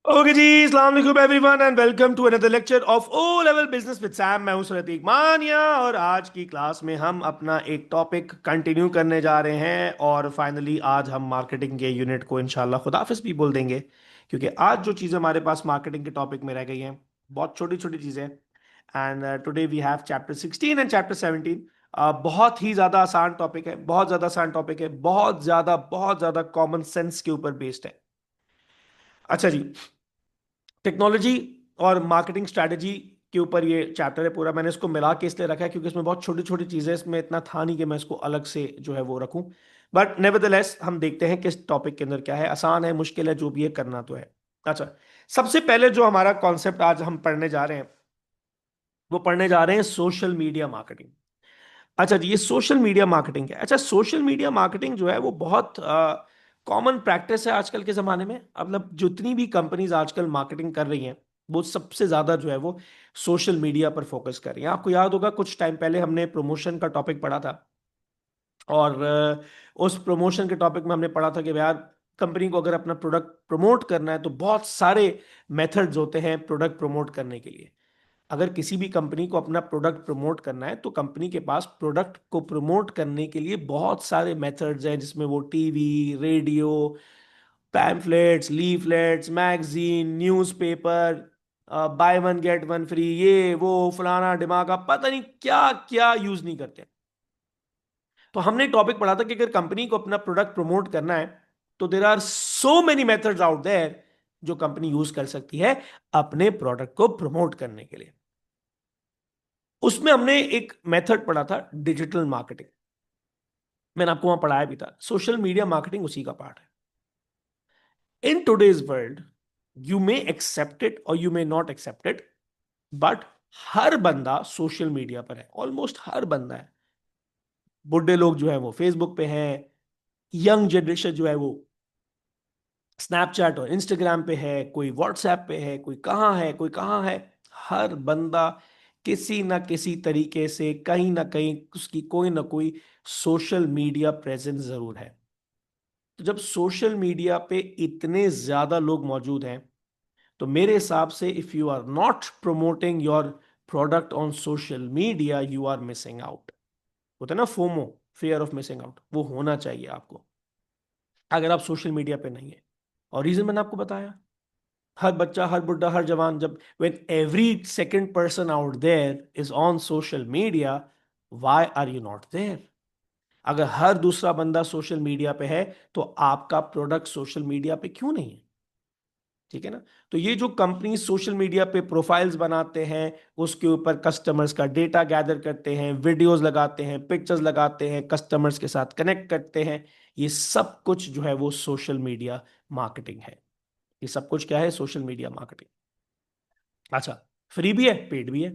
Okay जी, अस्सलाम वालेकुम everyone and welcome to another lecture of O level business with Sam. मैं हूं प्रतीक मानिया और आज की क्लास में हम अपना एक टॉपिक कंटिन्यू करने जा रहे हैं और फाइनली आज हम मार्केटिंग के यूनिट को इंशाल्लाह खुदाफिज भी बोल देंगे, क्योंकि आज जो चीज़ें हमारे पास मार्केटिंग के टॉपिक में रह गई हैं बहुत छोटी छोटी चीज़ें। And today we have chapter 16 and chapter 17। बहुत ही ज़्यादा आसान टॉपिक है, बहुत ज़्यादा आसान टॉपिक है, बहुत ज़्यादा कॉमन सेंस के ऊपर बेस्ड है। अच्छा जी, टेक्नोलॉजी और मार्केटिंग स्ट्रैटेजी के ऊपर ये चैप्टर है पूरा। मैंने इसको मिला के इसलिए रखा है क्योंकि इसमें बहुत छोटी छोटी चीजें, इसमें इतना था नहीं कि मैं इसको अलग से जो है वो रखूं। बट नेवरदलेस हम देखते हैं किस टॉपिक के अंदर क्या है, आसान है मुश्किल है जो भी है करना तो है। अच्छा, सबसे पहले जो हमारा कॉन्सेप्ट आज हम पढ़ने जा रहे हैं वो पढ़ने जा रहे हैं सोशल मीडिया मार्केटिंग। अच्छा जी, ये सोशल मीडिया मार्केटिंग है। अच्छा, सोशल मीडिया मार्केटिंग जो है वो बहुत कॉमन प्रैक्टिस है आजकल के ज़माने में। मतलब जितनी भी कंपनीज आजकल मार्केटिंग कर रही हैं वो सबसे ज़्यादा जो है वो सोशल मीडिया पर फोकस कर रही हैं। आपको याद होगा कुछ टाइम पहले हमने प्रमोशन का टॉपिक पढ़ा था और उस प्रमोशन के टॉपिक में हमने पढ़ा था कि यार कंपनी को अगर अपना प्रोडक्ट प्रमोट करना है तो बहुत सारे मेथड्स होते हैं प्रोडक्ट प्रमोट करने के लिए। अगर किसी भी कंपनी को अपना प्रोडक्ट प्रमोट करना है तो कंपनी के पास प्रोडक्ट को प्रमोट करने के लिए बहुत सारे मेथड्स हैं, जिसमें वो TV, radio, pamphlets, leaflets, magazine, newspaper, by one get one free, ये वो फलाना डिमाका, पता नहीं क्या क्या यूज नहीं करते। तो हमने टॉपिक पढ़ा था कि अगर कंपनी को अपना प्रोडक्ट प्रमोट करना है तो there are so many methods out there जो कंपनी यूज कर सकती है अपने प्रोडक्ट को प्रमोट करने के लिए। उसमें हमने एक मेथड पढ़ा था डिजिटल मार्केटिंग। मैंने आपको वहां पढ़ाया भी था, सोशल मीडिया मार्केटिंग उसी का पार्ट है। In today's world you may accept it और you may not accept it, but हर बंदा सोशल मीडिया पर है, ऑलमोस्ट हर बंदा है। बुढ़े लोग जो है वो फेसबुक पे हैं, यंग जनरेशन जो है वो स्नैपचैट और इंस्टाग्राम पे है, कोई व्हाट्सएप पे है, कोई कहाँ है कोई कहाँ है। हर बंदा किसी ना किसी तरीके से कहीं ना कहीं उसकी कोई ना कोई सोशल मीडिया प्रेजेंस जरूर है। तो जब सोशल मीडिया पे इतने ज्यादा लोग मौजूद हैं तो मेरे हिसाब से if you are not promoting your product on social media you are missing out. होता है ना FOMO, fear of missing out, वो होना चाहिए आपको अगर आप सोशल मीडिया पे नहीं है। और रीजन मैंने आपको बताया, हर बच्चा, हर बुढ़ा, हर जवान, जब when every second person out there is on social media, why are you not there? अगर हर दूसरा बंदा सोशल मीडिया पे है तो आपका प्रोडक्ट सोशल मीडिया पे क्यों नहीं है? ठीक है ना। तो ये जो कंपनी सोशल मीडिया पे प्रोफाइल्स बनाते हैं, उसके ऊपर कस्टमर्स का डेटा गैदर करते हैं, वीडियोस लगाते हैं, पिक्चर्स लगाते हैं, कस्टमर्स के साथ कनेक्ट करते हैं, ये सब कुछ जो है वो सोशल मीडिया मार्केटिंग है। ये सब कुछ क्या है? Social media marketing. अच्छा, फ्री भी है पेड भी है।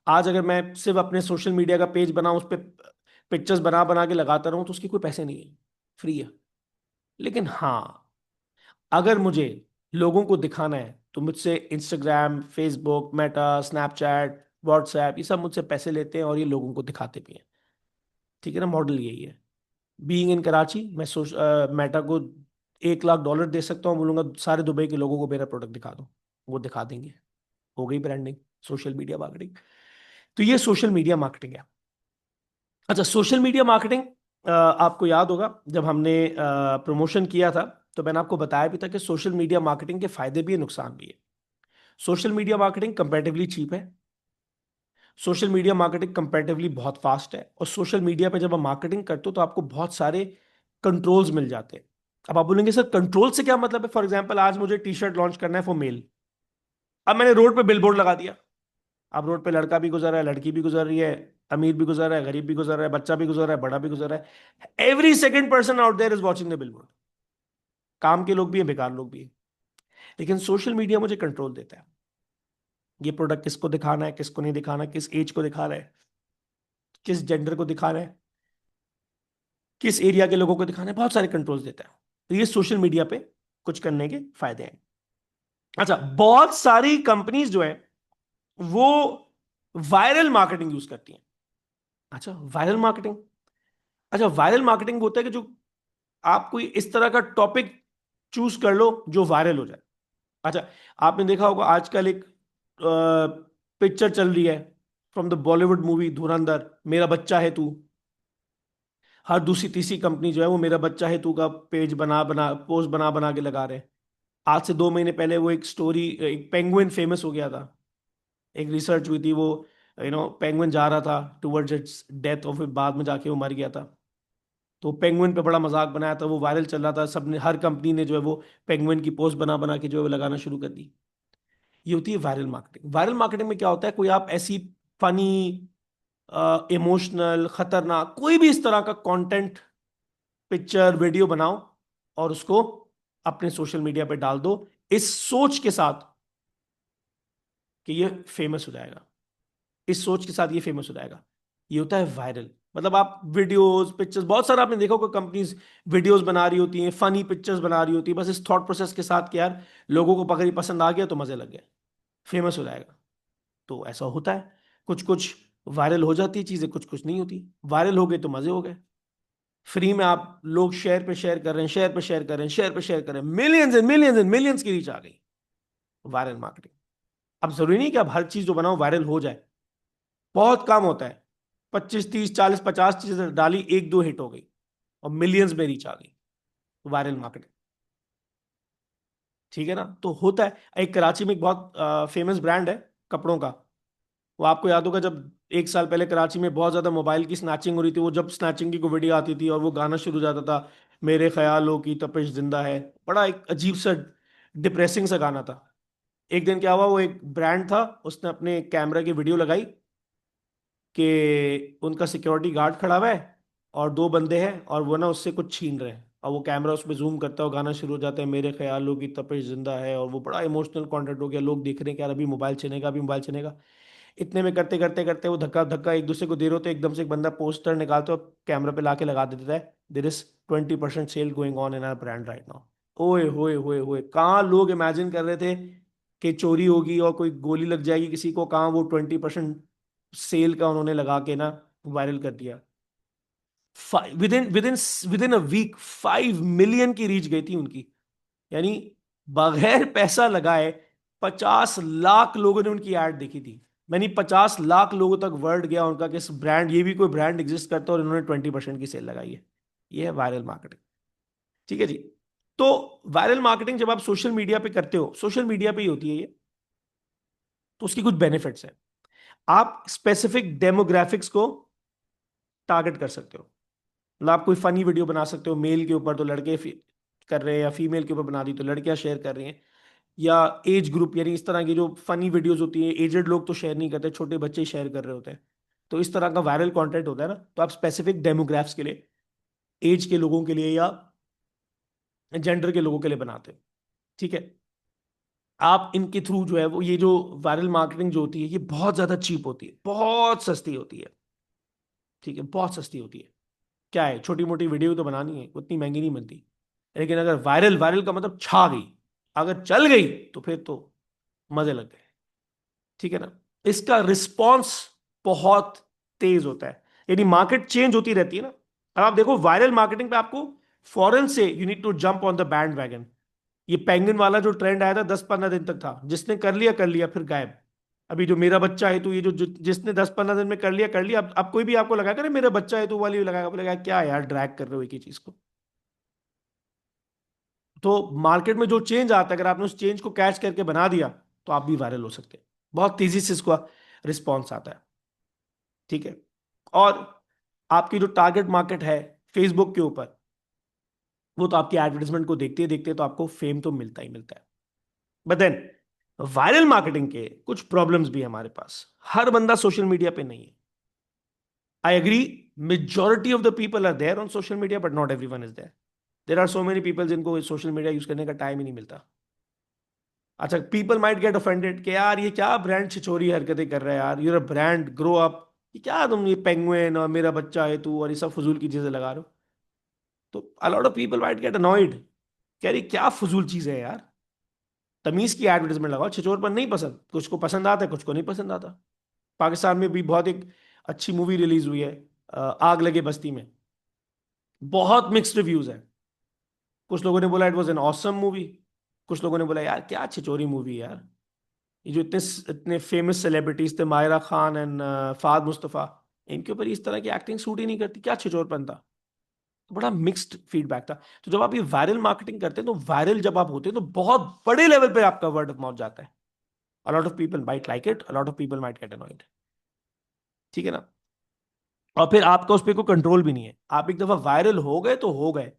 आज अगर मैं सिर्फ अपने सोशल मीडिया का पेज बनाऊं, उस पर पिक्चर्स बना बना के लगाता रहूं तो उसके कोई पैसे नहीं है, फ्री है। लेकिन हाँ, अगर मुझे लोगों को दिखाना है तो मुझसे Instagram, Facebook, Meta, Snapchat, WhatsApp, ये सब मुझसे पैसे लेते हैं और ये लोगों को दिखाते भी हैं। ठीक है ना, मॉडल यही है। बीइंग इन कराची, मैं मेटा को $1 लाख दे सकता हूँ, बोलूंगा सारे दुबई के लोगों को मेरा प्रोडक्ट दिखा दो, वो दिखा देंगे। हो गई ब्रांडिंग, सोशल मीडिया मार्केटिंग। तो ये सोशल मीडिया मार्केटिंग है। अच्छा, सोशल मीडिया मार्केटिंग, आपको याद होगा जब हमने प्रमोशन किया था तो मैंने आपको बताया भी था कि सोशल मीडिया मार्केटिंग के फायदे भी है, नुकसान भी है। Social media marketing comparatively cheap है, सोशल मीडिया मार्केटिंग कंपैरेटिवली बहुत फास्ट है, और सोशल मीडिया पे जब आप मार्केटिंग करते हो तो आपको बहुत सारे कंट्रोल्स मिल जाते हैं। अब आप बोलेंगे सर कंट्रोल से क्या मतलब है? फॉर एग्जाम्पल आज मुझे टी शर्ट लॉन्च करना है फॉर मेल। अब मैंने रोड पे बिलबोर्ड लगा दिया। अब रोड पे लड़का भी गुजर रहा है, लड़की भी गुजर रही है, अमीर भी गुजर रहा है, गरीब भी गुजर रहा है, बच्चा भी गुजर रहा है, बड़ा भी गुजर रहा है। Every second person out there is watching the billboard. काम के लोग भी हैं, बेकार लोग भी हैं। लेकिन सोशल मीडिया मुझे कंट्रोल देता है, ये प्रोडक्ट किसको दिखाना है, किसको नहीं दिखाना, किस एज को दिखाना है, किस जेंडर को दिखाना है, किस एरिया के लोगों को दिखाना है, बहुत सारे कंट्रोल्स देता है। तो ये सोशल मीडिया पे कुछ करने के फायदे हैं। अच्छा, बहुत सारी कंपनीज जो है वो वायरल मार्केटिंग यूज करती हैं। अच्छा, वायरल मार्केटिंग। अच्छा, वायरल मार्केटिंग होता है कि जो आप कोई इस तरह का टॉपिक चूज कर लो जो वायरल हो जाए। अच्छा, आपने देखा होगा आजकल एक पिक्चर चल रही है फ्रॉम द बॉलीवुड मूवी धुरंधर, मेरा बच्चा है तू। हर दूसरी तीसरी कंपनी जो है वो मेरा बच्चा है तू का पेज बना बना पोस्ट बना बना के लगा रहे हैं। आज से 2 महीने पहले वो एक स्टोरी, एक पेंगुइन फेमस हो गया था। एक रिसर्च हुई थी वो, पेंगुइन जा रहा था टुवर्ड्स इट्स डेथ और फिर बाद में जाके वो मर गया था। तो पेंगुइन पे बड़ा मजाक बनाया था, वो वायरल चल रहा था, सबने हर कंपनी ने जो है वो पेंगुइन की पोस्ट बना बना के जो है वो लगाना शुरू कर दी। ये होती है वायरल मार्केटिंग। वायरल मार्केटिंग में क्या होता है, कोई आप ऐसी फनी, इमोशनल, खतरनाक कोई भी इस तरह का कंटेंट, पिक्चर वीडियो बनाओ और उसको अपने सोशल मीडिया पे डाल दो, इस सोच के साथ कि ये फेमस हो जाएगा। इस सोच के साथ ये फेमस हो जाएगा। ये होता है वायरल। मतलब आप वीडियोस पिक्चर्स, बहुत सारा आपने देखा होगा कंपनीज वीडियोस बना रही होती हैं, फनी पिक्चर्स बना रही होती है, बस इस थॉट प्रोसेस के साथ कि यार लोगों को पकड़ी पसंद आ गया तो मजे लग गए, फेमस हो जाएगा। तो ऐसा होता है, कुछ कुछ वायरल हो जाती है चीजें, कुछ कुछ नहीं होती। वायरल हो गए तो मजे हो गए। फ्री में आप लोग शेयर पे शेयर कर रहे हैं, शेयर पे शेयर कर रहे हैं, शेयर पे शेयर कर रहे हैं, millions and millions and millions की रीच आ गई। Viral marketing. अब जरूरी नहीं कि आप हर चीज जो बनाओ वायरल हो जाए, बहुत कम होता है। 25 30 40 50 चीजें डाली, एक दो हिट हो गई और मिलियंस में रीच आ गई। Viral marketing. ठीक है ना। तो होता है। एक कराची में एक बहुत फेमस ब्रांड है कपड़ों का। वो आपको याद होगा, जब 1 साल पहले कराची में बहुत ज्यादा मोबाइल की स्नैचिंग हो रही थी, वो जब स्नैचिंग की कोई वीडियो आती थी और वो गाना शुरू हो जाता था, मेरे ख्यालों की तपिश जिंदा है। बड़ा एक अजीब सा डिप्रेसिंग सा गाना था। एक दिन क्या हुआ, वो एक ब्रांड था, उसने अपने कैमरा की वीडियो लगाई कि उनका सिक्योरिटी गार्ड खड़ा हुआ है और दो बंदे हैं और वो ना उससे कुछ छीन रहे हैं, और वो कैमरा उस पर जूम करता है और गाना शुरू हो जाता है, मेरे ख्यालों की तपिश जिंदा है, और वो बड़ा इमोशनल कंटेंट हो गया। लोग देख रहे हैं कि यार अभी मोबाइल छीनेगा, अभी मोबाइल छीनेगा। इतने में करते करते करते वो धक्का धक्का एक दूसरे को दे रहे होते, एकदम से एक बंदा पोस्टर निकालते और कैमरा पे लाके लगा देता है, there is 20% sale going on in our brand right now. ओए होए होए होए, कहाँ लोग इमेजिन कर रहे थे कि चोरी होगी और कोई गोली लग जाएगी किसी को, कहाँ वो 20% सेल का उन्होंने लगा के ना वायरल कर दिया। Within within within a week 5 million की रीच गई थी उनकी। यानी बगैर पैसा लगाए 50 लाख लोगों ने उनकी एड देखी थी। यानी 50 लाख लोगों तक वर्ड गया उनका कि इस ब्रांड, ये भी कोई ब्रांड एग्जिस्ट करता है और इन्होंने 20% की सेल लगाई है। ये है वायरल मार्केटिंग। ठीक है जी। तो वायरल मार्केटिंग जब आप सोशल मीडिया पे करते हो, सोशल मीडिया पे ही होती है ये, तो उसकी कुछ बेनिफिट्स हैं। आप स्पेसिफिक डेमोग्राफिक्स को टारगेट कर सकते हो। मतलब आप कोई फनी वीडियो बना सकते हो मेल के ऊपर तो लड़के कर रहे हैं, या फीमेल के ऊपर बना दी तो लड़कियां शेयर कर रही हैं, या एज ग्रुप, यानी इस तरह की जो फनी वीडियोस होती हैं, एजेड लोग तो शेयर नहीं करते, छोटे बच्चे शेयर कर रहे होते हैं। तो इस तरह का वायरल कंटेंट होता है ना, तो आप स्पेसिफिक डेमोग्राफ्स के लिए, एज के लोगों के लिए या जेंडर के लोगों के लिए बनाते हैं। ठीक है। आप इनके थ्रू जो है वो, ये जो वायरल मार्केटिंग जो होती है, ये बहुत ज्यादा चीप होती है, बहुत सस्ती होती है। ठीक है, बहुत सस्ती होती है। क्या है, छोटी मोटी वीडियो तो बनानी है, उतनी महंगी नहीं बनती। लेकिन अगर वायरल, वायरल का मतलब छा गई, अगर चल गई, तो फिर तो मजे लग गए। ठीक है ना। इसका रिस्पॉन्स बहुत तेज होता है, यानी मार्केट चेंज होती रहती है ना। अब आप देखो वायरल मार्केटिंग पे आपको फॉरेन से you need to jump on the bandwagon. ये पेंगुइन वाला जो ट्रेंड आया था 10 15 दिन तक था, जिसने कर लिया फिर गायब। अभी जो मेरा बच्चा है तो ये जिसने 10 15 दिन में कर लिया, अब कोई भी आपको लगा करे मेरा बच्चा है तो वाली लगाएगा, बोलेगा क्या यार ड्रैग कर रहे हो एक ही चीज को। तो मार्केट में जो चेंज आता है, अगर आपने उस चेंज को कैच करके बना दिया, तो आप भी वायरल हो सकते हैं। बहुत तेजी से इसका रिस्पॉन्स आता है। ठीक है। और आपकी जो टारगेट मार्केट है फेसबुक के ऊपर, वो तो आपकी एडवर्टाइजमेंट को देखते ही देखते तो आपको फेम तो मिलता ही मिलता है। बट देन वायरल मार्केटिंग के कुछ प्रॉब्लम्स भी है हमारे पास। हर बंदा सोशल मीडिया पे नहीं है। I agree, majority of the people are there on social media but not everyone is there. There are so many people जिनको सोशल मीडिया यूज करने का टाइम ही नहीं मिलता। अच्छा, पीपल माइट गेट ऑफेंडेड कि यार ये क्या ब्रांड छिछोरी हरकतें कर रहा है यार, you're a brand, grow up. ये क्या तुम ये पेंगुइन और मेरा बच्चा है तू और ये सब फजूल की चीजें लगा रहे हो। तो a lot of people might get annoyed, कह रही क्या फजूल चीज है यार। तमीज की एडवर्टाइजमेंट लगाओ, छिछोर पर नहीं पसंद, कुछ को पसंद आता है, कुछ को नहीं पसंद आता। पाकिस्तान में भी बहुत एक अच्छी मूवी रिलीज हुई है, आग लगे बस्ती में। बहुत मिक्स्ड रिव्यूज है। कुछ लोगों ने बोला it was an awesome movie, कुछ लोगों ने बोला यार क्या छिचोरी मूवी है यार, ये जो इतने इतने फेमस सेलिब्रिटीज थे, मायरा खान एंड फाद मुस्तफा, इनके ऊपर इस तरह की एक्टिंग सूट ही नहीं करती, क्या छिचोरपन था। तो बड़ा मिक्स्ड फीडबैक था। तो जब आप ये वायरल मार्केटिंग करते हैं, तो वायरल जब आप होते हैं तो बहुत बड़े लेवल पे आपका वर्ड ऑफ माउथ जाता है। A lot of people might like it, a lot of people might get annoyed. ठीक है ना। और फिर आपका उस पर कोई कंट्रोल भी नहीं है, आप एक दफा वायरल हो गए तो हो गए।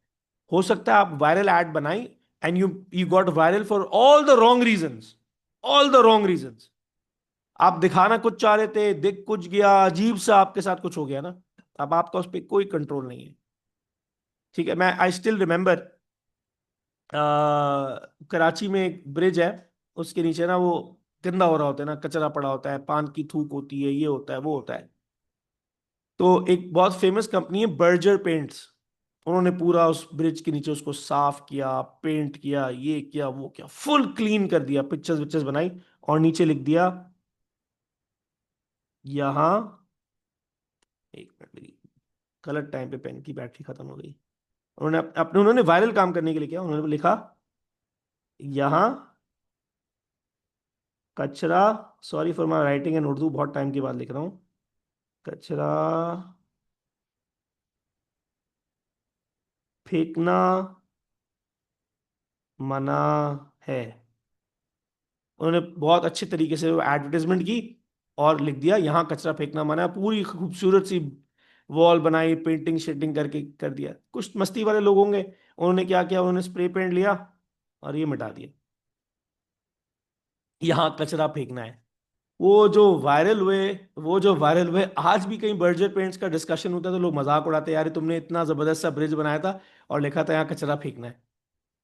हो सकता है आप वायरल एड बनाई and you got viral for all the wrong reasons, all the wrong reasons. आप दिखाना कुछ चाह रहे थे, दिख कुछ गया, अजीब सा आपके साथ कुछ हो गया ना, अब आपका उस पर कोई कंट्रोल नहीं है। ठीक है। मैं आई स्टिल रिमेम्बर, कराची में एक ब्रिज है, उसके नीचे ना वो गंदा हो रहा होता है ना, कचरा पड़ा होता है, पान की थूक होती है, ये होता है वो होता है। तो एक बहुत फेमस कंपनी है बर्जर पेंट्स, उन्होंने पूरा उस ब्रिज के नीचे उसको साफ किया, पेंट किया, ये किया वो किया, फुल क्लीन कर दिया, पिक्चर्स विक्चर्स बनाई, और नीचे लिख दिया यहाँ, एक मिनट, मेरी गलत टाइम पे पेन की बैटरी खत्म हो गई। उन्होंने अपने उन्होंने वायरल काम करने के लिए किया, उन्होंने लिखा यहाँ कचरा, sorry for my writing in Urdu, बहुत टाइम के बाद लिख रहा हूँ, कचरा फेंकना मना है। उन्होंने बहुत अच्छे तरीके से वो एडवर्टाइजमेंट की, और लिख दिया यहाँ कचरा फेंकना मना है, पूरी खूबसूरत सी वॉल बनाई, पेंटिंग शेटिंग करके कर दिया। कुछ मस्ती वाले लोग होंगे, उन्होंने क्या किया, उन्होंने स्प्रे पेंट लिया और ये मिटा दिया, यहाँ कचरा फेंकना है। वो जो वायरल हुए, वो जो वायरल हुए, आज भी कहीं बर्जर पेंट्स का डिस्कशन होता है तो लोग मजाक उड़ाते हैं, यार ये तुमने इतना जबरदस्त सा ब्रिज बनाया था और लिखा था यहाँ कचरा फेंकना है।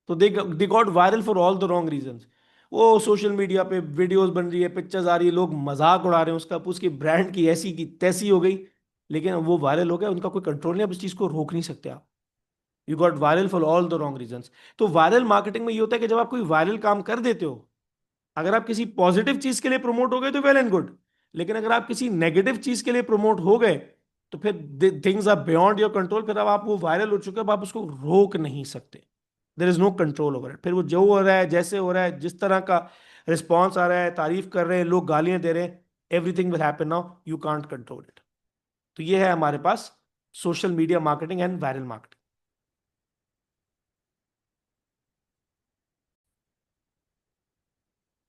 तो they got viral for all the wrong reasons. वो सोशल मीडिया पे वीडियोस बन रही है, पिक्चर्स आ रही है, लोग मजाक उड़ा रहे हैं उसका, उसकी ब्रांड की ऐसी की तैसी हो गई, लेकिन वो वायरल हो गया, उनका कोई कंट्रोल नहीं, आप इस चीज को रोक नहीं सकते आप। You got viral for all the wrong reasons. तो वायरल मार्केटिंग में ये होता है कि जब आप कोई वायरल काम कर देते हो, अगर आप किसी पॉजिटिव चीज के लिए प्रमोट हो गए तो वेल एंड गुड, लेकिन अगर आप किसी नेगेटिव चीज के लिए प्रमोट हो गए तो फिर things are beyond your control, फिर अब आप वो वायरल हो चुके हैं, अब आप उसको रोक नहीं सकते। There is no control over it. फिर वो जो हो रहा है, जैसे हो रहा है, जिस तरह का रिस्पॉन्स आ रहा है, तारीफ कर रहे हैं लोग, गालियां दे रहे हैं, everything will happen now, you can't control it. तो ये है हमारे पास social media marketing and viral marketing.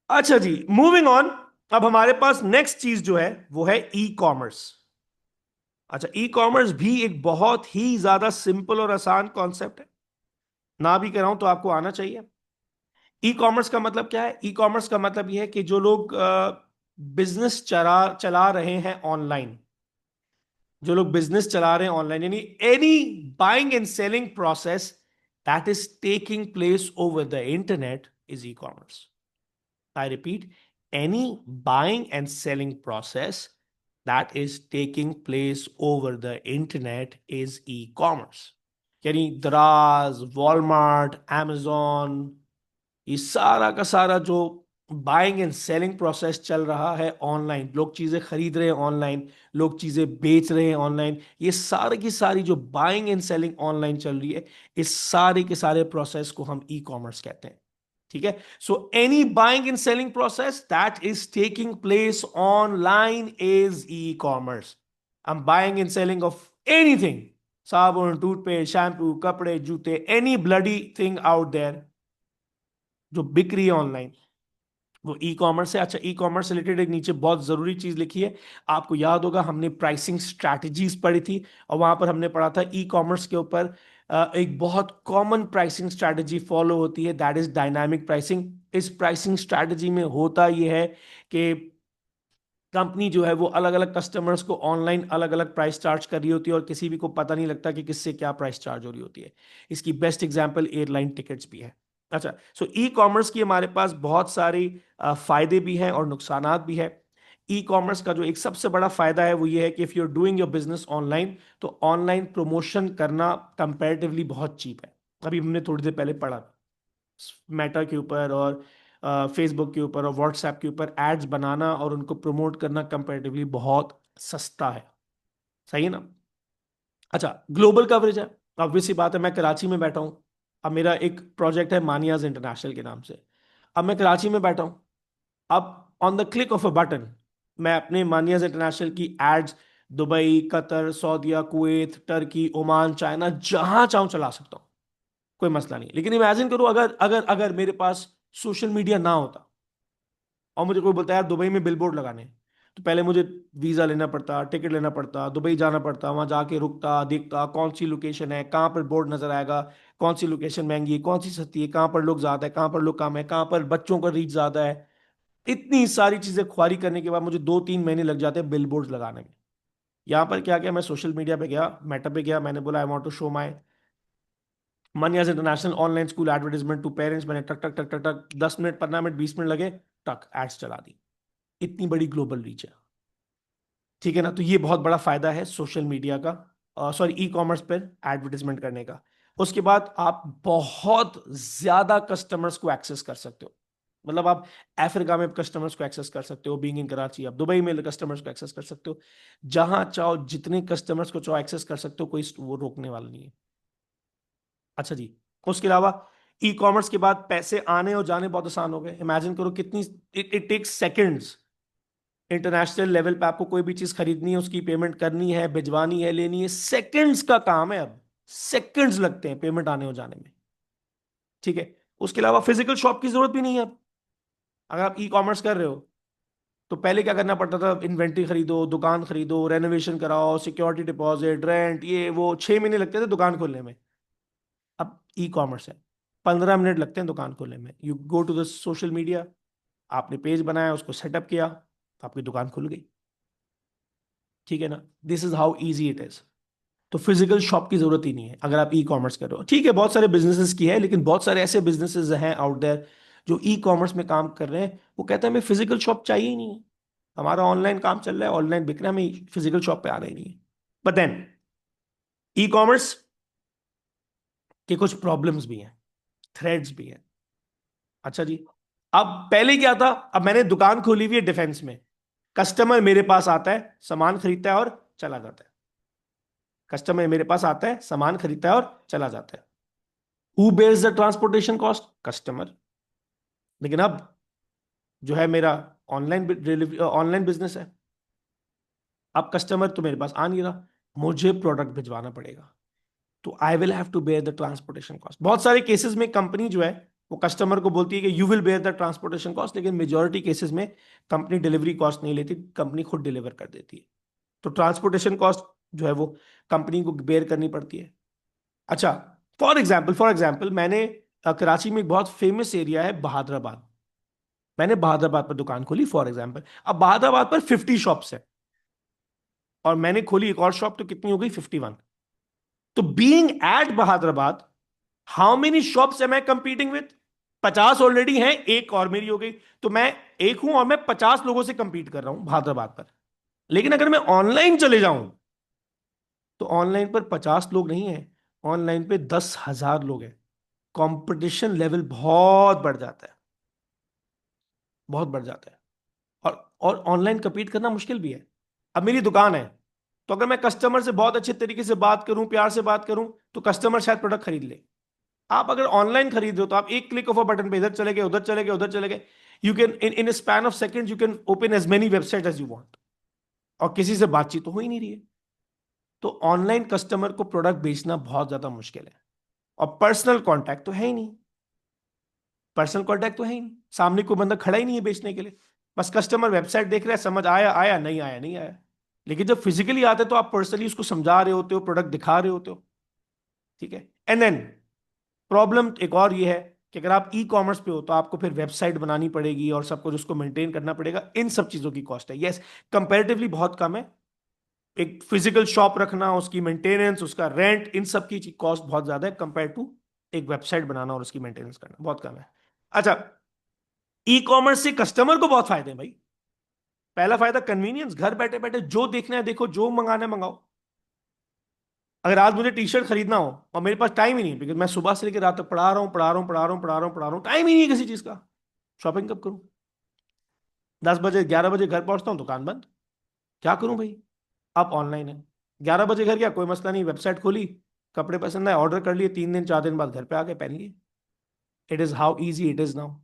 अच्छा जी, मूविंग ऑन। अब हमारे पास नेक्स्ट चीज जो है वो है ई कॉमर्स। अच्छा, ई कॉमर्स भी एक बहुत ही ज्यादा सिंपल और आसान कॉन्सेप्ट है, ना भी कर रहा हूं तो आपको आना चाहिए। ई कॉमर्स का मतलब क्या है? ई कॉमर्स का मतलब यह है कि जो लोग बिजनेस चला चला रहे हैं ऑनलाइन, जो लोग बिजनेस चला रहे हैं ऑनलाइन, यानी any buying and selling process that is taking place over the internet is e commerce. I repeat, any buying and selling process that is taking place over the internet is e-commerce। यानी दराज, Walmart, amazon, ये सारा का सारा जो buying and selling process चल रहा है ऑनलाइन, लोग चीजें खरीद रहे हैं ऑनलाइन, लोग चीजें बेच रहे हैं ऑनलाइन, ये सारी की सारी जो बाइंग एंड सेलिंग ऑनलाइन चल रही है, इस सारे के सारे प्रोसेस को हम ई कॉमर्स कहते हैं। ठीक है। So any buying and selling process that is taking place online is e commerce. I am buying and selling of anything, साबुन, टूथपेस्ट, शैम्पू, कपड़े, जूते, any bloody thing out there जो बिक रही है ऑनलाइन, वो ई कॉमर्स है। अच्छा, ई कॉमर्स से रिलेटेड एक नीचे बहुत जरूरी चीज लिखी है, आपको याद होगा हमने प्राइसिंग स्ट्रैटेजीज पढ़ी थी, और वहां पर हमने पढ़ा था ई कॉमर्स के ऊपर एक बहुत कॉमन प्राइसिंग स्ट्रैटेजी फॉलो होती है, दैट इज डायनामिक प्राइसिंग। इस प्राइसिंग स्ट्रैटेजी में होता यह है कि कंपनी जो है वो अलग अलग कस्टमर्स को ऑनलाइन अलग अलग प्राइस चार्ज कर रही होती है, और किसी भी को पता नहीं लगता कि किससे क्या प्राइस चार्ज हो रही होती है। इसकी बेस्ट एग्जांपल एयरलाइन टिकट्स भी है। अच्छा, सो ई कॉमर्स की हमारे पास बहुत सारी फायदे भी हैं और नुकसानात भी है। ई कॉमर्स का जो एक सबसे बड़ा फायदा है वो ये है कि if you are doing your business online, तो ऑनलाइन प्रमोशन करना कंपैरेटिवली बहुत चीप है। अभी हमने थोड़ी देर पहले पढ़ा, मेटा के ऊपर और फेसबुक के ऊपर और व्हाट्सएप के ऊपर एड्स बनाना और उनको प्रमोट करना कंपैरेटिवली बहुत सस्ता है। सही है ना। अच्छा, ग्लोबल कवरेज है, ऑब्वियसली बात है, मैं कराची में बैठा हूँ, अब मेरा एक प्रोजेक्ट है मानियाज इंटरनेशनल के नाम से, अब मैं कराची में बैठा हूं, अब on the click of a button मैं अपने मानियाज इंटरनेशनल की ads Dubai, Qatar, Saudia, Kuwait, Turkey, Oman, China, जहां चाहूं चला सकता हूं, कोई मसला नहीं। लेकिन इमेजिन करो अगर अगर अगर मेरे पास सोशल मीडिया ना होता और मुझे कोई बोलता है यार दुबई में बिलबोर्ड लगाने हैं, तो पहले मुझे वीजा लेना पड़ता, टिकट लेना पड़ता, दुबई जाना पड़ता, वहां जाके रुकता, देखता कौन सी लोकेशन है, कहाँ पर बोर्ड नजर आएगा, कौन सी लोकेशन महंगी है, कौन सी सस्ती है, कहाँ पर लोग ज्यादा है, कहाँ पर लोग कम है, कहाँ पर बच्चों का रीच ज्यादा है। इतनी सारी चीजें ख्वारी करने के बाद मुझे 2-3 महीने लग जाते हैं बिलबोर्ड लगाने में। यहाँ पर क्या किया, मैं सोशल मीडिया पे गया, मेटा पे गया, मैंने बोला I want to show my Maniyaz international online school advertisement to parents. मैंने टक टक टक टक टक 10 मिनट, 15 मिनट, 20 मिनट लगे, टक एड्स चला दी। इतनी बड़ी ग्लोबल रीच है। ठीक है ना, तो ये बहुत बड़ा फायदा है सोशल मीडिया का, सॉरी ई कॉमर्स पर एडवर्टाइजमेंट करने का। उसके बाद आप बहुत ज्यादा कस्टमर्स को एक्सेस कर सकते हो। मतलब आप अफ्रीका में कस्टमर्स को एक्सेस कर सकते हो बीइंग इन कराची, आप दुबई में कस्टमर्स को एक्सेस कर सकते हो, जहां चाहो जितने कस्टमर्स को चाहो एक्सेस कर सकते हो, कोई वो रोकने वाला नहीं है। अच्छा जी, उसके अलावा ई कॉमर्स के बाद पैसे आने और जाने बहुत आसान हो गए। इमेजिन करो कितनी, it takes seconds. International level पे आपको कोई भी चीज खरीदनी है, उसकी पेमेंट करनी है, भिजवानी है, लेनी है, सेकंड्स का काम है अब। सेकंड्स लगते हैं पेमेंट आने और जाने में। ठीक है, उसके अलावा फिजिकल शॉप की जरूरत भी नहीं है अब। अगर आप ई कॉमर्स कर रहे हो तो पहले क्या करना पड़ता था, इन्वेंट्री खरीदो, दुकान खरीदो, रेनोवेशन कराओ, सिक्योरिटी डिपॉजिट, रेंट, ये वो, 6 महीने लगते थे दुकान खोलने में। अब ई कॉमर्स है, 15 मिनट लगते हैं दुकान खोलने में। You go to the social media, आपने पेज बनाया, उसको सेटअप किया, तो आपकी दुकान खुल गई। ठीक है ना, this is how easy it is. तो फिजिकल शॉप की जरूरत ही नहीं है अगर आप ई कॉमर्स कर रहे हो। ठीक है, बहुत सारे बिजनेसेस की है, लेकिन बहुत सारे ऐसे बिजनेसेस हैं आउट देयर जो ई कॉमर्स में काम कर रहे हैं, वो कहते हैं हमें फिजिकल शॉप चाहिए ही नहीं है, हमारा ऑनलाइन काम चल रहा है, ऑनलाइन बिक रहा है, हमें फिजिकल शॉप पे आना ही नहीं है। बट देन ई कॉमर्स के कुछ प्रॉब्लम्स भी हैं, थ्रेड्स भी हैं। अच्छा जी, अब पहले क्या था, अब मैंने दुकान खोली हुई है डिफेंस में, कस्टमर मेरे पास आता है, सामान खरीदता है और चला जाता है। कस्टमर मेरे पास आता है, सामान खरीदता है और चला जाता है। Who bears the transportation cost, customer. लेकिन अब जो है मेरा ऑनलाइन डिलीवरी, ऑनलाइन बिजनेस है, अब कस्टमर तो मेरे पास आ नहीं रहा, मुझे प्रोडक्ट भिजवाना पड़ेगा, तो I will have to bear the transportation cost. बहुत सारे केसेस में कंपनी जो है वो कस्टमर को बोलती है कि you will bear the transportation cost, लेकिन मेजोरिटी केसेस में कंपनी डिलीवरी कॉस्ट नहीं लेती, कंपनी खुद डिलीवर कर देती है। तो ट्रांसपोर्टेशन कॉस्ट जो है वो कंपनी को बेयर करनी पड़ती है। अच्छा, फॉर एग्जाम्पल मैंने कराची में एक बहुत फेमस एरिया है बहादराबाद, मैंने बहादराबाद पर दुकान खोली फॉर एग्जाम्पल। अब बहादराबाद पर 50 शॉप्स है, और मैंने खोली एक और शॉप, तो कितनी हो गई, 51। तो being at Bahadurabad, how many shops am I competing with? 50 already हैं, एक और मेरी हो गई, तो मैं एक हूं और मैं 50 लोगों से कंपीट कर रहा हूं बहादराबाद पर। लेकिन अगर मैं ऑनलाइन चले जाऊं, तो ऑनलाइन पर 50 लोग नहीं है, ऑनलाइन पे 10,000 लोग हैं। कंपटीशन लेवल बहुत बढ़ जाता है, बहुत बढ़ जाता है। और ऑनलाइन कम्पीट करना मुश्किल भी है। अब मेरी दुकान है, तो अगर मैं कस्टमर से बहुत अच्छे तरीके से बात करूं, प्यार से बात करूं, तो कस्टमर शायद प्रोडक्ट खरीद ले। आप अगर ऑनलाइन खरीद रहे हो तो आप एक क्लिक ऑफ अ बटन पे इधर चले गए, उधर चले गए, उधर चले गए, you can in span of second you can open as many website as you want, और किसी से बातचीत तो हो ही नहीं रही है। तो ऑनलाइन कस्टमर को प्रोडक्ट बेचना बहुत ज्यादा मुश्किल है, और पर्सनल कांटेक्ट तो है ही नहीं। पर्सनल कांटेक्ट तो है ही नहीं, सामने कोई बंदा खड़ा ही नहीं है बेचने के लिए। बस कस्टमर वेबसाइट देख रहा है, समझ आया आया, नहीं आया नहीं आया। लेकिन जब फिजिकली आते तो आप पर्सनली उसको समझा रहे होते हो, प्रोडक्ट दिखा रहे होते हो। ठीक है, एंड देन प्रॉब्लम एक और ये है कि अगर आप ई कॉमर्स पे हो तो आपको फिर वेबसाइट बनानी पड़ेगी और सब कुछ उसको मेंटेन करना पड़ेगा, इन सब चीजों की कॉस्ट है। यस, कंपैरेटिवली बहुत कम है। एक फिजिकल शॉप रखना, उसकी मेंटेनेंस, उसका रेंट, इन सब की कॉस्ट बहुत ज्यादा है कंपेयर टू एक वेबसाइट बनाना और उसकी मेंटेनेंस करना, बहुत कम है। अच्छा, ई कॉमर्स से कस्टमर को बहुत फायदे हैं भाई। पहला फायदा कन्वीनियंस, घर बैठे बैठे जो देखना है देखो, जो मंगाना है मंगाओ। अगर आज मुझे टी शर्ट खरीदना हो और मेरे पास टाइम ही नहीं है, बिकॉज मैं सुबह से लेकर रात तक पढ़ा रहा हूँ, पढ़ा रहा हूँ, पढ़ा रहा हूँ, पढ़ा रहा हूँ, पढ़ा रहा हूँ, टाइम ही नहीं है किसी चीज का, शॉपिंग कब करूँ? 10 बजे 11 बजे घर पहुंचता हूँ, दुकान बंद, क्या करूं भाई? अब ऑनलाइन है, 11 बजे घर गया, कोई मसला नहीं, वेबसाइट खोली, कपड़े पसंद आए, ऑर्डर कर लिए, 3 दिन 4 दिन बाद घर पे आ गए, पहन लिए। It is how easy it is now.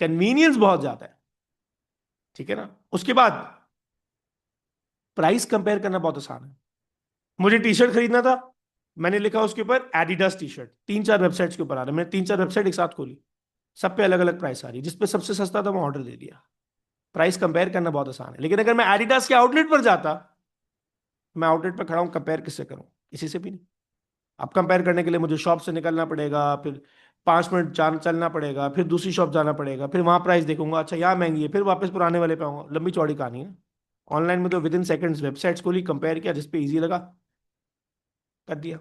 Convenience बहुत ज्यादा है, ठीक है ना। उसके बाद प्राइस कंपेयर करना बहुत आसान है। मुझे टी शर्ट खरीदना था, मैंने लिखा उसके ऊपर एडिडास टी शर्ट, तीन चार वेबसाइट्स के ऊपर आ रहा है, मैंने तीन चार वेबसाइट एक साथ खोली, सब पे अलग अलग प्राइस आ रही है, जिसपे सबसे सस्ता था मैं ऑर्डर दे दिया। प्राइस कंपेयर करना बहुत आसान है। लेकिन अगर मैं एडिडास के आउटलेट पर जाता, मैं आउटलेट पर खड़ा हूं, कंपेयर किससे करूं? किसी से भी नहीं। अब कंपेयर करने के लिए मुझे शॉप से निकलना पड़ेगा, फिर 5 मिनट चलना पड़ेगा, फिर दूसरी शॉप जाना पड़ेगा, फिर वहां प्राइस देखूंगा, अच्छा यहाँ महंगी है, फिर वापस पुराने वाले पे आऊंगा, लंबी चौड़ी कहानी है। ऑनलाइन में तो विद इन सेकंड्स वेबसाइट्स खोली, कंपेयर किया, जिसपे इजी लगा कर दिया।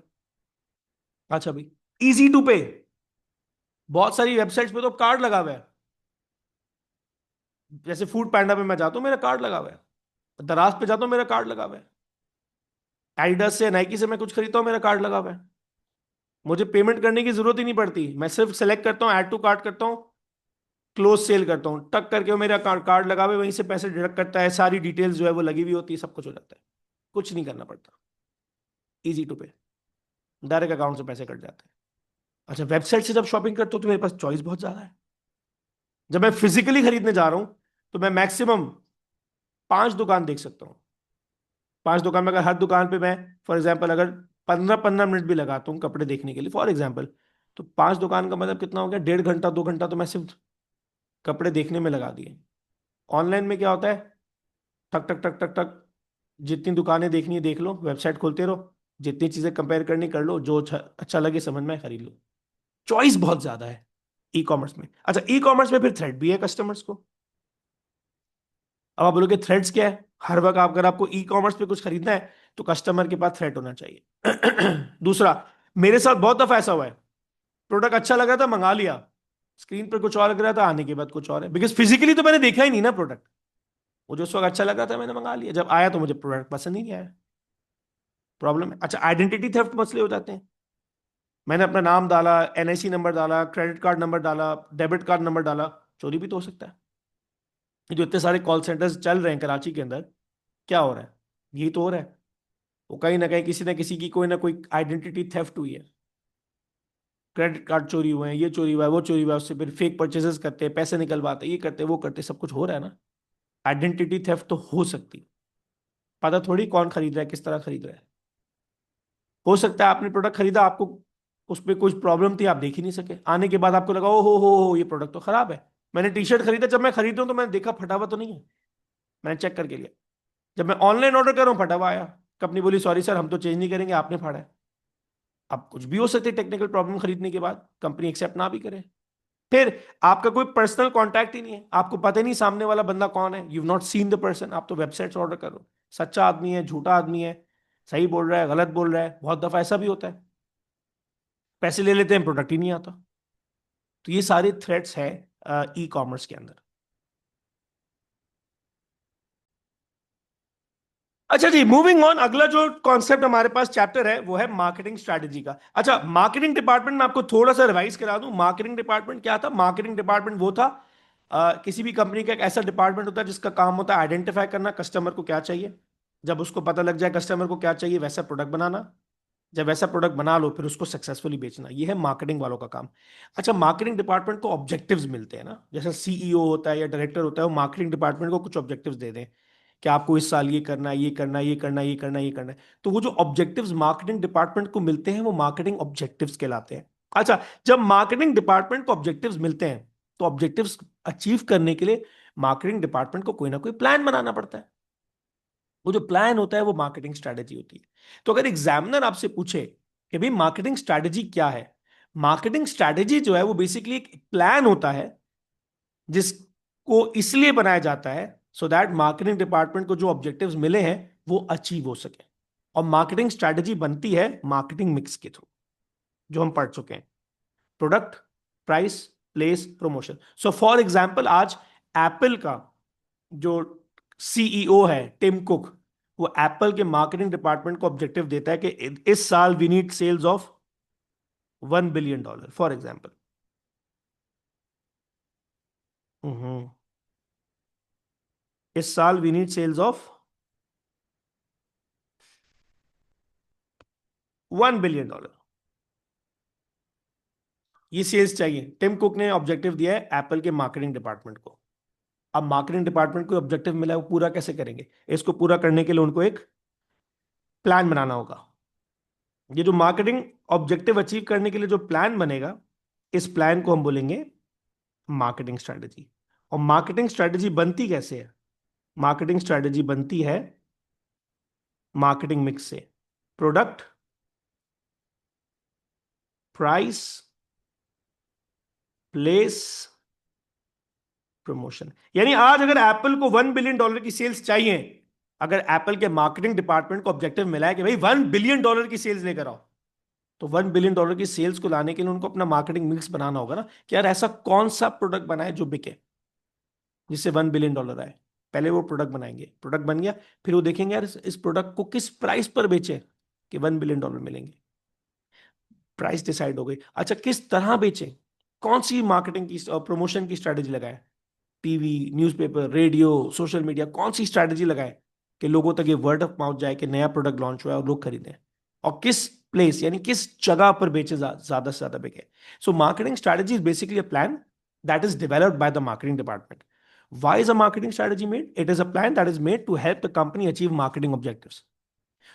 अच्छा भाई, इजी टू पे, बहुत सारी वेबसाइट्स पे तो कार्ड लगा हुआ है। जैसे फूड पैंडा पे मैं जाता हूँ, मेरा कार्ड लगा हुआ है। दराज पे जाता हूँ, मेरा कार्ड लगा हुआ है। एडिडास से, नाइकी से मैं कुछ खरीदता हूँ, मेरा कार्ड लगा हुआ है। मुझे पेमेंट करने की जरूरत ही नहीं पड़ती, मैं सिर्फ सेलेक्ट करता हूँ, ऐड टू कार्ट करता हूँ, क्लोज सेल करता हूँ, टक करके वो मेरा कार्ड कार्ड लगा हुआ है, वहीं से पैसे डिडक्ट करता है, सारी डिटेल्स जो है वो लगी हुई होती है, सब कुछ हो जाता है, कुछ नहीं करना पड़ता। इजी टू पे, डायरेक्ट अकाउंट से पैसे कट जाते हैं। अच्छा, वेबसाइट से जब शॉपिंग करता हूँ तो मेरे पास चॉइस बहुत ज्यादा है। जब मैं फिजिकली खरीदने जा रहा हूँ तो मैं मैक्सिमम 5 दुकान देख सकता हूँ। 5 दुकान में, अगर हर दुकान पे मैं फॉर एग्जाम्पल अगर 15-15 मिनट भी लगाता हूँ कपड़े देखने के लिए फॉर एग्जाम्पल, तो 5 दुकान का मतलब कितना हो गया? 1.5 घंटा 2 घंटा तो मैं सिर्फ कपड़े देखने में लगा दिए। ऑनलाइन में क्या होता है? टक टक टक टक टक, जितनी दुकानें देखनी है देख लो, वेबसाइट खोलते रहो, जितनी चीजें कंपेयर करनी कर लो, जो अच्छा अच्छा लगे समझ में खरीद लो। चॉइस बहुत ज्यादा है ई कॉमर्स में। अच्छा, ई कॉमर्स में फिर थ्रेड भी है कस्टमर्स को। अब आप बोलोगे थ्रेड्स क्या है? हर वक्त अगर आपको ई कॉमर्स पे कुछ खरीदना है तो कस्टमर के पास थ्रेड होना चाहिए। दूसरा, मेरे साथ बहुत दफा ऐसा हुआ है, प्रोडक्ट अच्छा लग रहा था, मंगा लिया, स्क्रीन पर कुछ और लग रहा था, आने के बाद कुछ और है, बिकॉज फिजिकली तो मैंने देखा ही नहीं ना प्रोडक्ट। मुझे उस वक्त अच्छा लग रहा था, मैंने मंगा लिया, जब आया तो मुझे प्रोडक्ट पसंद ही नहीं आया। प्रॉब्लम है। अच्छा, आइडेंटिटी थेफ्ट मसले हो जाते हैं। मैंने अपना नाम डाला, एनआईसी नंबर डाला, क्रेडिट कार्ड नंबर डाला, डेबिट कार्ड नंबर डाला, चोरी भी तो हो सकता है। ये जो इतने सारे कॉल सेंटर्स चल रहे हैं कराची के अंदर, क्या हो रहा है? यही तो हो रहा है। वो कहीं ना किसी की कोई ना कोई आइडेंटिटी थेफ्ट हुई है। क्रेडिट कार्ड चोरी हुए हैं, ये चोरी हुआ है, वो चोरी हुआ है, उससे फिर फेक परचेजेस करते हैं, पैसे निकलवाते हैं, ये करते हैं, वो करते हैं, सब कुछ हो रहा है ना। आइडेंटिटी थेफ्ट तो हो सकती है। पता थोड़ी कौन खरीद रहा है, किस तरह खरीद रहा है। हो सकता है आपने प्रोडक्ट खरीदा, आपको उस पर कुछ प्रॉब्लम थी, आप देख ही नहीं सके, आने के बाद आपको लगा ओ हो ये प्रोडक्ट तो खराब है। मैंने टी शर्ट खरीदा, जब मैं खरीद रहा हूं तो मैंने देखा फटा हुआ तो नहीं है, मैंने चेक करके लिया। जब मैं ऑनलाइन ऑर्डर कर रहा हूँ, फटा हुआ आया, कंपनी बोली सॉरी सर हम तो चेंज नहीं करेंगे, आपने फाड़ा है। अब कुछ भी हो सकती है टेक्निकल प्रॉब्लम, खरीदने के बाद कंपनी एक्सेप्ट ना भी करे। फिर आपका कोई पर्सनल कांटेक्ट ही नहीं है, आपको पता ही नहीं सामने वाला बंदा कौन है, you not seen the person, आप तो वेबसाइट से ऑर्डर करो, सच्चा आदमी है, झूठा आदमी है, सही बोल रहा है, गलत बोल रहा है, बहुत दफा ऐसा भी होता है। पैसे ले लेते हैं, प्रोडक्ट ही नहीं आता। तो ये सारे थ्रेट्स है ई कॉमर्स के अंदर। अच्छा जी, मूविंग ऑन, अगला जो कॉन्सेप्ट हमारे पास चैप्टर है वो है मार्केटिंग स्ट्रैटेजी का। अच्छा, मार्केटिंग डिपार्टमेंट में आपको थोड़ा सा रिवाइज करा दूं, मार्केटिंग डिपार्टमेंट क्या था? मार्केटिंग डिपार्टमेंट वो था, किसी भी कंपनी का एक ऐसा डिपार्टमेंट होता है जिसका काम होता है आइडेंटिफाई करना कस्टमर को क्या चाहिए। जब उसको पता लग जाए कस्टमर को क्या चाहिए, वैसा प्रोडक्ट बनाना, जब वैसा प्रोडक्ट बना लो फिर उसको सक्सेसफुली बेचना, ये है मार्केटिंग वालों का काम। अच्छा, मार्केटिंग डिपार्टमेंट को ऑब्जेक्टिव्स मिलते हैं ना, जैसे सीईओ होता है या डायरेक्टर होता है, वो मार्केटिंग डिपार्टमेंट को कुछ ऑब्जेक्टिव्स दे दें कि आपको इस साल ये करना है, ये करना है, ये करना है, ये करना है, ये करना है। तो वो जो ऑब्जेक्टिव्स मार्केटिंग डिपार्टमेंट को मिलते हैं वो मार्केटिंग ऑब्जेक्टिव्स कहलाते हैं। अच्छा, जब मार्केटिंग डिपार्टमेंट को ऑब्जेक्टिव्स मिलते हैं तो ऑब्जेक्टिव्स अचीव करने के लिए मार्केटिंग डिपार्टमेंट को कोई ना कोई प्लान बनाना पड़ता है। वो जो प्लान होता है वो मार्केटिंग स्ट्रैटेजी होती है। तो अगर एग्जामिनर आपसे पूछे कि भाई मार्केटिंग स्ट्रैटेजी क्या है, मार्केटिंग स्ट्रैटेजी जो है वो बेसिकली एक प्लान होता है जिसको इसलिए बनाया जाता है सो दैट मार्केटिंग डिपार्टमेंट को जो ऑब्जेक्टिव्स मिले हैं वो अचीव हो सके। और मार्केटिंग स्ट्रैटेजी बनती है मार्केटिंग मिक्स के थ्रू, जो हम पढ़ चुके हैं, product, price, place, promotion. So for example, आज एप्पल का जो सीईओ है टिम कुक, वो एप्पल के मार्केटिंग डिपार्टमेंट को ऑब्जेक्टिव देता है कि इस साल we need sales of $1 billion for example. इस साल we need sales of $1 billion. ये सेल्स चाहिए। टिम कुक ने ऑब्जेक्टिव दिया है एप्पल के मार्केटिंग डिपार्टमेंट को। अब मार्केटिंग डिपार्टमेंट को ऑब्जेक्टिव मिला है, वो पूरा कैसे करेंगे? इसको पूरा करने के लिए उनको एक प्लान बनाना होगा। ये जो मार्केटिंग ऑब्जेक्टिव अचीव करने के लिए जो प्लान बनेगा, इस प्लान को हम बोलेंगे मार्केटिंग स्ट्रेटेजी। और मार्केटिंग स्ट्रेटेजी बनती कैसे है? मार्केटिंग स्ट्रेटेजी बनती है मार्केटिंग मिक्स से। Product, price, place, promotion. यानी आज अगर एप्पल को $1 बिलियन की सेल्स चाहिए, अगर एप्पल के मार्केटिंग डिपार्टमेंट को ऑब्जेक्टिव मिला है कि भाई $1 बिलियन की सेल्स लेकर आओ, तो $1 बिलियन की सेल्स को लाने के लिए उनको अपना मार्केटिंग मिक्स बनाना होगा ना, कि यार ऐसा कौन सा प्रोडक्ट बनाए जो बिके, जिससे $1 बिलियन आए। पहले वो प्रोडक्ट बनाएंगे, प्रोडक्ट बन गया, फिर वो देखेंगे यार इस प्रोडक्ट को किस प्राइस पर बेचे कि $1 बिलियन मिलेंगे। प्राइस डिसाइड हो गई। अच्छा, किस तरह बेचें, कौन सी मार्केटिंग की प्रमोशन की स्ट्रेटेजी लगाए, TV, newspaper, radio, social media, कौन सी स्ट्रेटेजी लगाए कि लोगों तक ये वर्ड ऑफ माउथ जाए कि नया प्रोडक्ट लॉन्च हुआ है और लोग खरीदें। और किस प्लेस यानी किस जगह पर बेचे, ज्यादा से ज्यादा बिके। So marketing strategy is basically a plan that is developed by the marketing department. Why is a marketing strategy made? It is a plan that is made to help the company achieve marketing objectives.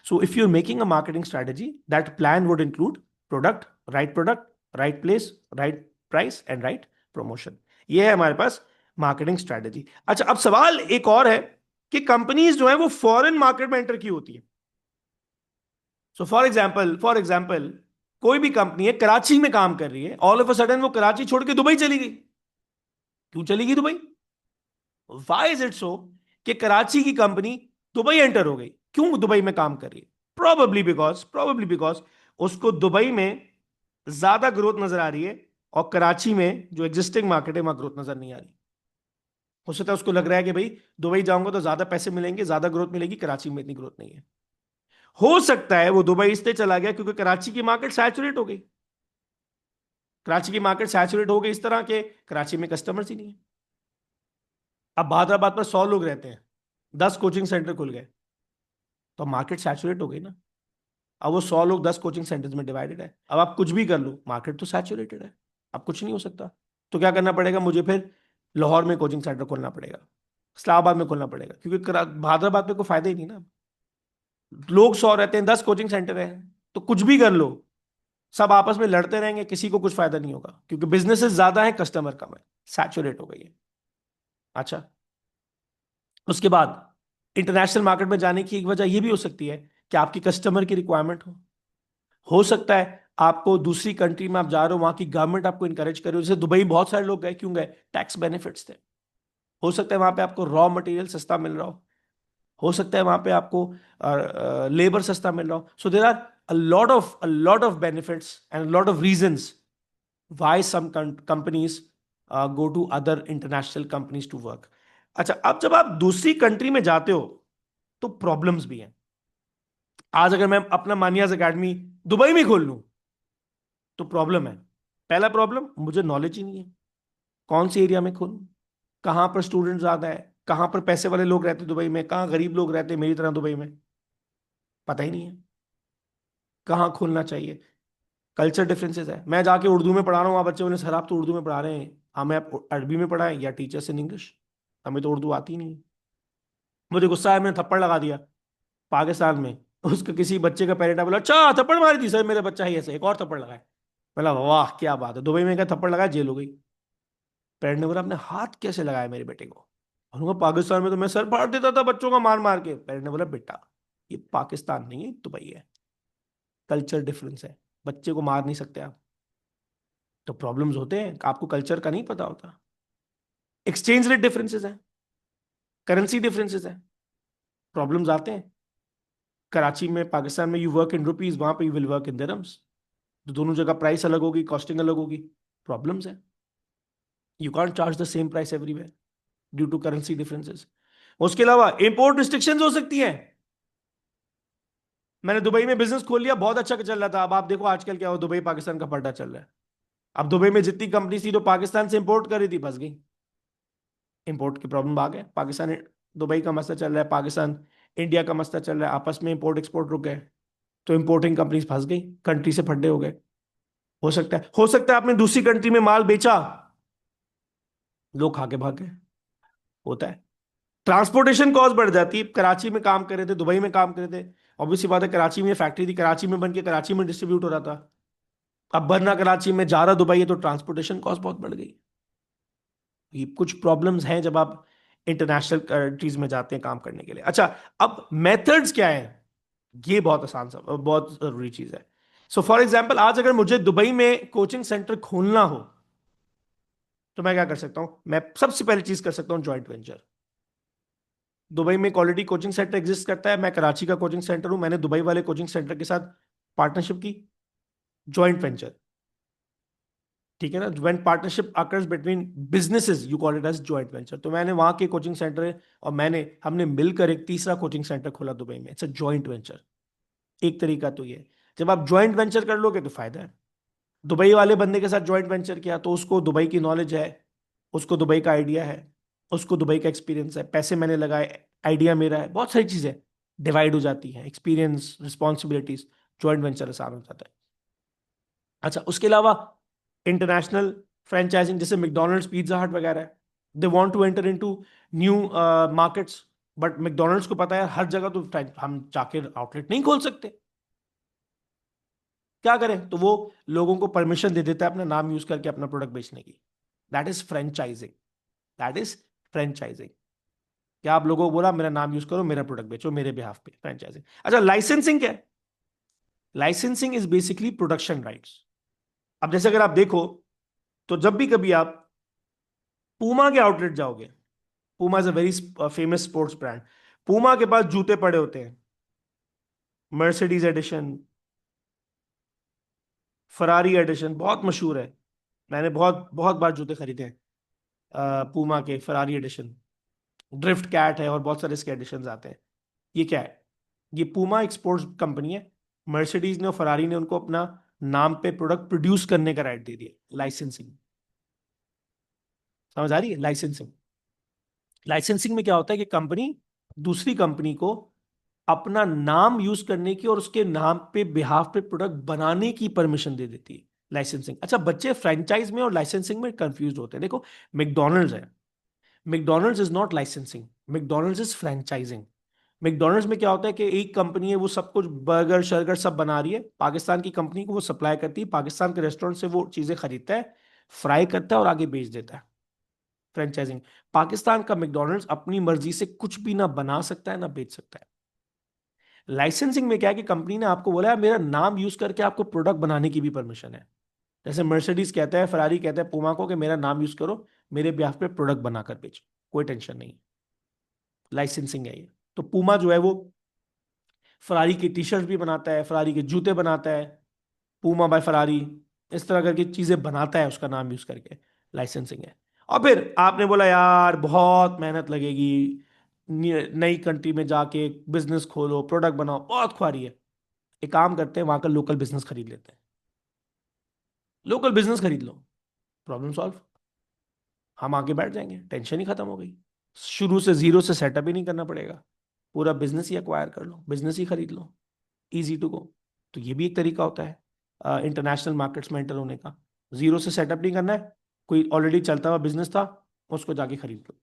So if you're making a marketing strategy, that plan would include product, right place, right price and right promotion. ये है हमारे पास marketing strategy. अच्छा, अब सवाल एक और है कि कंपनीज जो है वो फॉरेन मार्केट में एंटर की होती है। सो फॉर एग्जांपल कोई भी कंपनी है कराची में काम कर रही है, ऑल ऑफ अ सडन वो कराची छोड़ के दुबई चली गई। क्यों चली गई Dubai? Why is it so कि कराची की कंपनी दुबई एंटर हो गई? क्यों दुबई में काम कर रही है? प्रोबेबली बिकॉज उसको दुबई में ज्यादा ग्रोथ नजर आ रही है और कराची में जो एग्जिस्टिंग मार्केट है वहां ग्रोथ नजर नहीं आ रही। हो सकता है उसको लग रहा है कि भाई दुबई जाऊंगा तो ज्यादा पैसे मिलेंगे, ज्यादा ग्रोथ मिलेगी, कराची में इतनी ग्रोथ नहीं है। हो सकता है वो दुबई इसलिए चला गया क्योंकि कराची की मार्केट सैचुरेट हो गई। कराची की मार्केट सैचुरेट हो गई इस तरह के कराची में कस्टमर्स ही नहीं है। अब हैदराबाद पर 100 लोग रहते हैं, 10 कोचिंग सेंटर खुल गए, तो मार्केट सैचुरेट हो गई ना। अब वो 100 लोग 10 कोचिंग सेंटर्स में डिवाइडेड है। अब आप कुछ भी कर लो, मार्केट तो सैचुरेटेड है, अब कुछ नहीं हो सकता। तो क्या करना पड़ेगा मुझे? फिर लाहौर में कोचिंग सेंटर खोलना पड़ेगा, इस्लामाबाद में खोलना पड़ेगा, क्योंकि हैदराबाद में कोई फायदा ही नहीं ना। लोग 100 रहते हैं, 10 कोचिंग सेंटर है, तो कुछ भी कर लो, सब आपस में लड़ते रहेंगे, किसी को कुछ फायदा नहीं होगा, क्योंकि बिजनेसेस ज्यादा है, कस्टमर कम है, सैचुरेट हो गई है। अच्छा, उसके बाद इंटरनेशनल मार्केट में जाने की एक वजह यह भी हो सकती है कि आपकी कस्टमर की रिक्वायरमेंट हो सकता है आपको दूसरी कंट्री में आप जा रहे हो, वहां की गवर्नमेंट आपको इंकरेज कर रही हो। जैसे दुबई बहुत सारे लोग गए, क्यों गए? टैक्स बेनिफिट्स थे। हो सकता है वहां पे आपको रॉ मटेरियल सस्ता मिल रहा हो सकता है वहां पे आपको लेबर सस्ता मिल रहा हो। So there are a lot of benefits and a lot of reasons why some companies go to other international companies to work. अच्छा, अब जब आप दूसरी कंट्री में जाते हो तो प्रॉब्लम्स भी हैं। आज अगर मैं अपना मानियाज एकेडमी दुबई में खोल लूं तो प्रॉब्लम है। पहला प्रॉब्लम, मुझे नॉलेज ही नहीं है, कौन सी एरिया में खोलूं, कहां पर स्टूडेंट ज्यादा है, कहां पर पैसे वाले लोग रहते हैं दुबई में, कहां गरीब लोग रहते हैं मेरी तरह दुबई में, पता ही नहीं है कहां खोलना चाहिए। कल्चर डिफरेंसेस है। मैं जाके उर्दू में पढ़ा रहा हूँ, वहां बच्चे बोले सर आप तो उर्दू में पढ़ा रहे हैं, हमें आप अरबी में पढ़ाएं या टीचर्स इन इंग्लिश, हमें तो उर्दू आती नहीं है। मुझे गुस्सा है, मैंने थप्पड़ लगा दिया पाकिस्तान में। उसका किसी बच्चे का पेरेंट बोला अच्छा थप्पड़ मारी थी सर, मेरा बच्चा ही ऐसे, एक और थप्पड़ लगाए। बोला वाह क्या बात है, दुबई में क्या थप्पड़ लगाया, जेल हो गई। पेरेंट ने बोला आपने हाथ कैसे लगाया मेरे बेटे को? उन्होंने पाकिस्तान में तो मैं सर फाड़ देता था बच्चों का मार मार के। पेरेंट ने बोला बेटा ये पाकिस्तान नहीं है, दुबई है, कल्चर डिफरेंस है, बच्चे को मार नहीं सकते आप। तो प्रॉब्लम्स होते हैं, आपको कल्चर का नहीं पता होता। एक्सचेंज रेट डिफरेंसेस हैं, करेंसी डिफरेंसेस हैं, प्रॉब्लम्स आते हैं। कराची में, पाकिस्तान में यू वर्क इन रुपीज, वहां पे you will work in dirhams, तो दोनों जगह प्राइस अलग होगी, कॉस्टिंग अलग होगी, प्रॉब्लम्स है। You can't charge the same price everywhere due to currency differences. उसके अलावा इंपोर्ट रिस्ट्रिक्शंस हो सकती हैं। मैंने दुबई में बिजनेस खोल लिया, बहुत अच्छा चल रहा था, अब आप देखो आजकल क्या हो, दुबई पाकिस्तान का पलटा चल रहा है। अब दुबई में जितनी कंपनी थी जो पाकिस्तान से इंपोर्ट कर रही थी फंस गई, इंपोर्ट की प्रॉब्लम आ गए। पाकिस्तान दुबई का मसला चल रहा है, पाकिस्तान इंडिया का मसला चल रहा है, आपस में इंपोर्ट एक्सपोर्ट रुक गए, तो इंपोर्टिंग कंपनीज फंस गई, कंट्री से फड्डे हो गए। हो सकता है आपने दूसरी कंट्री में माल बेचा, लोग खा के भाग गए, होता है। ट्रांसपोर्टेशन कॉस्ट बढ़ जाती है। कराची में काम कर रहे थे, दुबई में काम कर रहे थे, ऑब्वियसली बात है, कराची में फैक्ट्री थी, कराची में बन के कराची में डिस्ट्रीब्यूट हो रहा था। अब बनना कराची में, जा रहा दुबई है, तो ट्रांसपोर्टेशन कॉस्ट बहुत बढ़ गई। ये कुछ प्रॉब्लम्स हैं जब आप इंटरनेशनल कंट्रीज में जाते हैं काम करने के लिए। अच्छा, अब मेथड्स क्या है, ये बहुत आसान सा, बहुत जरूरी चीज है। सो फॉर एग्जाम्पल, आज अगर मुझे दुबई में कोचिंग सेंटर खोलना हो, तो मैं क्या कर सकता हूं? मैं सबसे पहली चीज कर सकता हूं ज्वाइंट वेंचर। दुबई में क्वालिटी कोचिंग सेंटर एग्जिस्ट करता है, मैं कराची का कोचिंग सेंटर हूं, मैंने दुबई वाले कोचिंग सेंटर के साथ पार्टनरशिप की, ज्वाइंट वेंचर। ठीक है ना, when partnership occurs between businesses you call it as joint venture. तो मैंने वहां के कोचिंग सेंटर है और हमने मिलकर एक तीसरा कोचिंग सेंटर खोला दुबई में, इट्स अ ज्वाइंट वेंचर। एक तरीका तो ये, जब आप ज्वाइंट वेंचर कर लोगे तो फायदा है। दुबई वाले बंदे के साथ ज्वाइंट वेंचर किया तो उसको दुबई की नॉलेज है, उसको दुबई का आइडिया है, उसको दुबई का एक्सपीरियंस है, पैसे मैंने लगाए, आइडिया मेरा है, बहुत सारी चीजें डिवाइड हो जाती हैं, एक्सपीरियंस, रिस्पॉन्सिबिलिटीज, ज्वाइंट वेंचर आसान हो जाता है। अच्छा, उसके अलावा इंटरनेशनल फ्रेंचाइजिंग, जैसे मैकडोनल्ड्स, पिज्जा हट वगैरह है, they want to enter into new markets, but McDonald's को पता है हर जगह तो हम जाके आउटलेट नहीं खोल सकते, क्या करें? तो वो लोगों को परमिशन दे देता है अपना नाम यूज करके अपना प्रोडक्ट बेचने की। That is franchising, that is franchising. क्या आप लोगों को बोला मेरा नाम यूज करो, मेरा प्रोडक्ट बेचो मेरे बिहाफ पे, फ्रेंचाइजिंग। अच्छा, लाइसेंसिंग क्या है? Licensing is basically production rights. अब जैसे अगर आप देखो, तो जब भी कभी आप पूमा के आउटलेट जाओगे, Puma is a very famous sports brand, Puma के पास जूते पड़े होते हैं, मर्सिडीज एडिशन, फरारी एडिशन, बहुत मशहूर है। मैंने बहुत बहुत बार जूते खरीदे हैं पूमा के, फरारी एडिशन, ड्रिफ्ट कैट है, और बहुत सारे इसके एडिशन आते हैं। ये क्या है? ये पूमा एक स्पोर्ट्स कंपनी है, मर्सिडीज ने और फरारी ने उनको अपना नाम पे प्रोडक्ट प्रोड्यूस करने का राइट दे दिया, लाइसेंसिंग। समझ आ रही है? लाइसेंसिंग, लाइसेंसिंग में क्या होता है कि कंपनी दूसरी कंपनी को अपना नाम यूज करने की और उसके नाम पे बिहाफ पे प्रोडक्ट बनाने की परमिशन दे देती है, लाइसेंसिंग। अच्छा, बच्चे फ्रेंचाइज में और लाइसेंसिंग में कंफ्यूज होते हैं। देखो, मैकडोनल्ड्स है, McDonald's is not licensing, McDonald's is franchising. McDonald's में क्या होता है कि एक कंपनी है, वो सब कुछ बर्गर शर्गर सब बना रही है, पाकिस्तान की कंपनी को वो सप्लाई करती है, पाकिस्तान के रेस्टोरेंट से वो चीजें खरीदता है, फ्राई करता है और आगे बेच देता है, फ्रेंचाइजिंग। पाकिस्तान का मैकडोनल्ड्स अपनी मर्जी से कुछ भी ना बना सकता है ना बेच सकता है। लाइसेंसिंग में क्या है कि कंपनी ने आपको बोला है मेरा नाम यूज करके आपको प्रोडक्ट बनाने की भी परमिशन है। जैसे मर्सिडीज कहता है, फरारी कहता है पूमा को कि मेरा नाम यूज करो, मेरे ब्याह पे प्रोडक्ट बनाकर बेचो, कोई टेंशन नहीं। लाइसेंसिंग है ये। तो पूमा जो है वो फरारी की टी शर्ट भी बनाता है, फरारी के जूते बनाता है, पूमा बाय फरारी, इस तरह करके चीजें बनाता है उसका नाम यूज करके, लाइसेंसिंग है। और फिर आपने बोला यार बहुत मेहनत लगेगी, नई कंट्री में जाके बिजनेस खोलो, प्रोडक्ट बनाओ, बहुत ख्वारी है। एक काम करते हैं, वहां का लोकल बिजनेस खरीद लेते हैं, लोकल बिजनेस खरीद लो, प्रॉब्लम सॉल्व। हम आगे बैठ जाएंगे, टेंशन ही खत्म हो गई, शुरू से जीरो से सेटअप ही नहीं करना पड़ेगा, पूरा बिजनेस ही एक्वायर कर लो, बिजनेस ही खरीद लो, इजी टू गो। तो ये भी एक तरीका होता है इंटरनेशनल मार्केट्स में एंटर होने का। जीरो से सेटअप नहीं करना है, कोई ऑलरेडी चलता हुआ बिजनेस था, उसको जाके खरीद लो।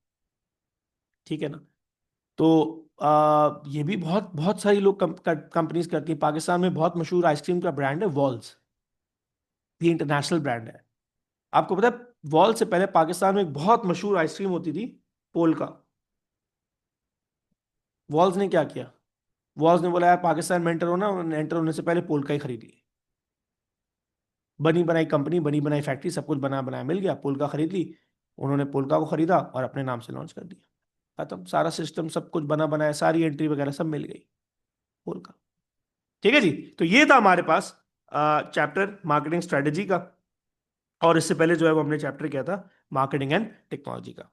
ठीक है ना? तो ये भी बहुत बहुत सारी लोग कंपनीज करती हैं। पाकिस्तान में बहुत मशहूर आइसक्रीम का ब्रांड है वॉल्स, ये इंटरनेशनल ब्रांड है। आपको पता है वॉल से पहले पाकिस्तान में एक बहुत मशहूर आइसक्रीम होती थी, पोल का। वॉल्स ने क्या किया? वॉल्स ने बोला यार पाकिस्तान में एंटर होना, एंटर होने से पहले पोल का ही खरीद ली। बनी बनाई कंपनी, बनी बनाई फैक्ट्री, सब कुछ बना बनाया मिल गया, पोल का खरीद ली। उन्होंने पोलका को खरीदा और अपने नाम से लॉन्च कर दिया, खत्म, सारा सिस्टम सब कुछ बना बनाया, सारी एंट्री वगैरह सब मिल गई, पोलका। ठीक है जी। तो ये था हमारे पास चैप्टर मार्केटिंग स्ट्रेटेजी का, और इससे पहले जो है वो हमने चैप्टर किया था मार्केटिंग एंड टेक्नोलॉजी का।